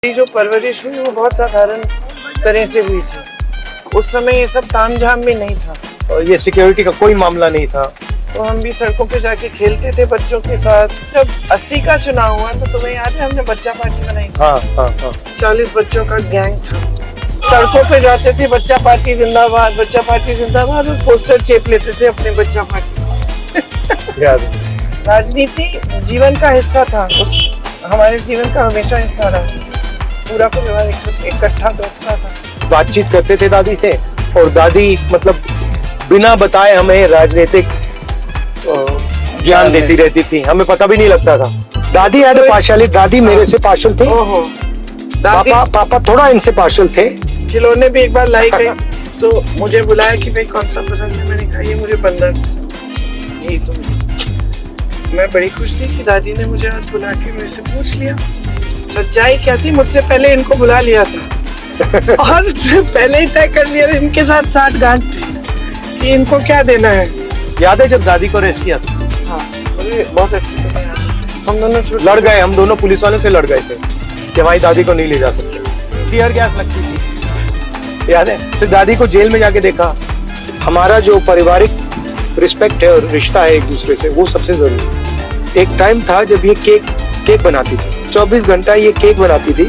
जो परवरिश हुई वो बहुत साधारण तरह से हुई थी। उस समय ये सब तामझाम भी नहीं था और ये सिक्योरिटी का कोई मामला नहीं था। तो हम भी सड़कों पे जाके खेलते थे बच्चों के साथ। जब 80 का चुनाव हुआ तो तुम्हें याद है हमने बच्चा पार्टी बनाई थी। हाँ। 40 बच्चों का गैंग था। सड़कों पे जाते थे बच्चा पार्टी जिंदाबाद, बच्चा पार्टी जिंदाबाद, और पोस्टर चेप लेते थे अपने बच्चा पार्टी। याद राजनीति जीवन का हिस्सा था, उस हमारे जीवन का हमेशा हिस्सा रहा। पूरा परिवार इकट्ठा बैठता था, बातचीत करते थे दादी से, और दादी मतलब बिना बताए हमें राजनीतिक ज्ञान देती रहती थी, हमें पता भी नहीं लगता था। दादी हैड पार्शियलिटी, दादी मेरे से पार्शियल थे। ओहो, दादी पापा थोड़ा इनसे पार्शियल थे। खिलौने भी एक बार लाई गई तो मुझे बुलाया कि भाई कौन सा पसंद है। मैंने कहा ये मुझे बंदर पसंद है, यही तो। मैं बड़ी खुश थी कि दादी ने मुझे आज बुला के मेरे से पूछ लिया। सच्चाई क्या थी, मुझसे पहले इनको बुला लिया था और पहले ही तय कर लिया इनके साथ 60 गांठ थी कि इनको क्या देना है। याद है जब दादी को अरेस्ट किया था? हाँ, मुझे बहुत अच्छी तरह याद है। हम दोनों लड़ गए, हम दोनों पुलिस वालों से लड़ गए थे कि भाई दादी को नहीं ले जा सकते। टीयर गैस लगती थी, याद है? फिर दादी को जेल में जाके देखा। हमारा जो पारिवारिक रिस्पेक्ट है और रिश्ता है एक दूसरे से, वो सबसे जरूरी है। एक टाइम था जब ये केक बनाती थी, 24 घंटा ये केक बनाती थी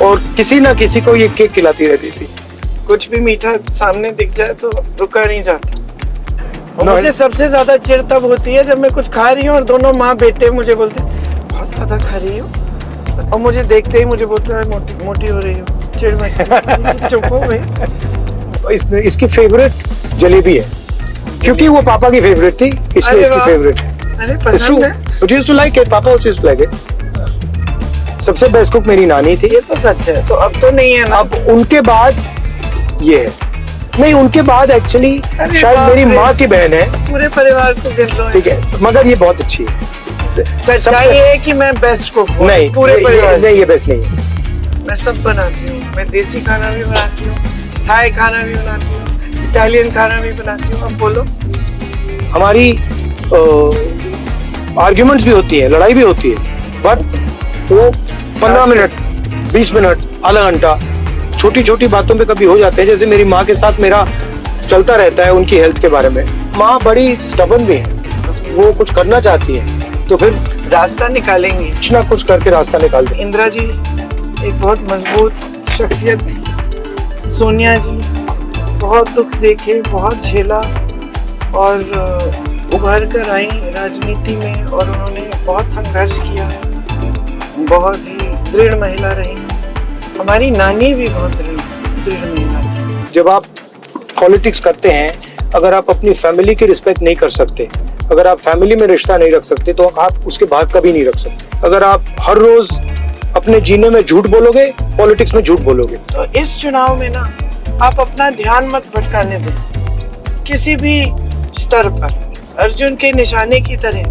और किसी ना किसी को ये केक खिलाती रहती थी। कुछ भी मीठा सामने दिख जाए तो रुका नहीं जाता। और मुझे सबसे ज्यादा चिढ़ तब होती है जब मैं कुछ खा रही हूँ और दोनों माँ बेटे मुझे बोलते बहुत ज्यादा खा रही हो, और मुझे देखते ही मुझे बोलते हैं मोटी हो रही हो। चिढ़ में चुप हो गई। इसकी फेवरेट जलेबी है, क्योंकि वो पापा की फेवरेट थी, इसलिए इसकी फेवरेट है। अरे पसंद है। But used to like it, पापा also used to like it. सबसे बेस्ट कुक मेरी नानी थी। ये तो सच है, तो अब तो नहीं है ना। अब उनके बाद ये है, नहीं उनके बाद एक्चुअली शायद मेरी माँ की बहन है। पूरे परिवार को गिन लो। ठीक है, मगर ये बहुत अच्छी है। सच्चाई है कि मैं बेस्ट कुक हूँ नहीं, पूरे परिवार। नहीं ये बेस्ट नहीं है। मैं सब बनाती हूँ। मैं देसी खाना भी बनाती हूँ, थाई खाना भी बनाती हूँ, इटालियन खाना भी बनाती हूँ। अब बोलो। हमारी आर्ग्यूमेंट्स भी होती है, लड़ाई भी होती है, बट वो 15 मिनट, 20 मिनट, आधा घंटा छोटी छोटी बातों पे कभी हो जाते हैं। जैसे मेरी माँ के साथ मेरा चलता रहता है उनकी हेल्थ के बारे में। माँ बड़ी स्टबर्न भी है, वो कुछ करना चाहती है तो फिर रास्ता निकालेंगी, कुछ ना कुछ करके रास्ता निकाल दें। इंदिरा जी एक बहुत मजबूत शख्सियत थी। सोनिया जी बहुत दुख देखे, बहुत झेला और उभर कर आई राजनीति में, और उन्होंने बहुत संघर्ष किया, बहुत ही दृढ़ महिला रही। हमारी नानी भी बहुत दृढ़ महिला थी। जब आप पॉलिटिक्स करते हैं, अगर आप अपनी फैमिली की रिस्पेक्ट नहीं कर सकते, अगर आप फैमिली में रिश्ता नहीं रख सकते, तो आप उसके बाहर कभी नहीं रख सकते। अगर आप हर रोज अपने जीने में झूठ बोलोगे, पॉलिटिक्स में झूठ बोलोगे। तो इस चुनाव में ना आप अपना ध्यान मत भटकाने दें किसी भी स्तर पर। अर्जुन के निशाने की तरह,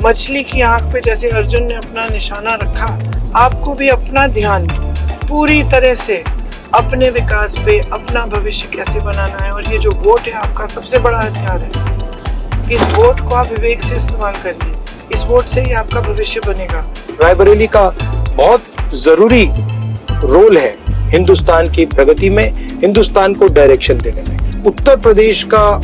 मछली की आंख पे जैसे अर्जुन ने अपना निशाना रखा, आपको भी अपना ध्यान पूरी तरह से अपने विकास पे, अपना भविष्य कैसे बनाना है। और ये जो वोट है आपका सबसे बड़ा हथियार है। इस वोट को आप विवेक से इस्तेमाल करिए, इस वोट से ही आपका भविष्य बनेगा। रायबरेली का बहुत जरूरी रोल है हिंदुस्तान की प्रगति में, हिंदुस्तान को डायरेक्शन देने में। उत्तर प्रदेश का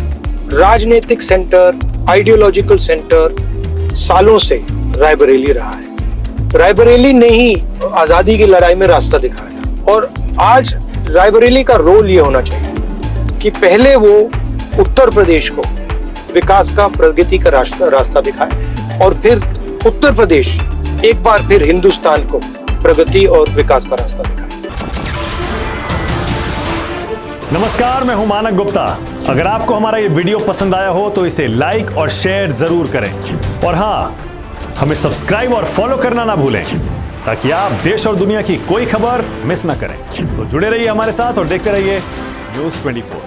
राजनीतिक सेंटर, आइडियोलॉजिकल सेंटर सालों से रायबरेली रहा है। रायबरेली ने ही आजादी की लड़ाई में रास्ता दिखाया, और आज रायबरेली का रोल ये होना चाहिए कि पहले वो उत्तर प्रदेश को विकास का, प्रगति का रास्ता दिखाए, और फिर उत्तर प्रदेश एक बार फिर हिंदुस्तान को प्रगति और विकास का रास्ता दिखाए। नमस्कार, मैं हूं मानक गुप्ता। अगर आपको हमारा ये वीडियो पसंद आया हो तो इसे लाइक और शेयर जरूर करें, और हाँ, हमें सब्सक्राइब और फॉलो करना ना भूलें ताकि आप देश और दुनिया की कोई खबर मिस ना करें। तो जुड़े रहिए हमारे साथ और देखते रहिए न्यूज़ 24।